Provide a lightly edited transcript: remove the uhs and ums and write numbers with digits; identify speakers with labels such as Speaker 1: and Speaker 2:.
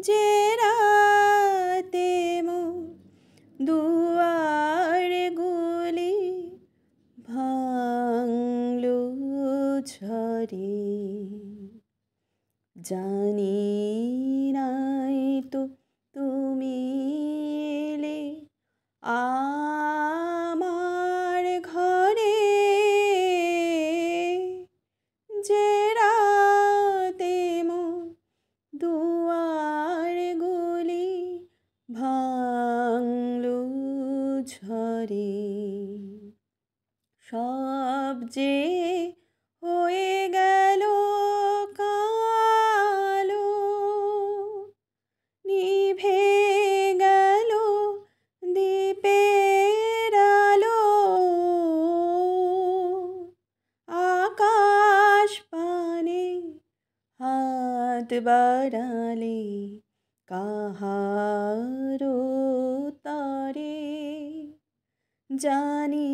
Speaker 1: যে রাতে মোর দুয়ারগুলি ভাঙলো ঝড়ে। জানি নাই তো তুমি এলে আমার ঘরে, যে রাতে মোর দুয়ারগুলি ভাঙলো ঝড়ে। সব যে হয়ে গেল কালো, নিভে গেল দীপের আলো। আকাশ পানে হাত বাড়ালে কাহারো তরে, জানি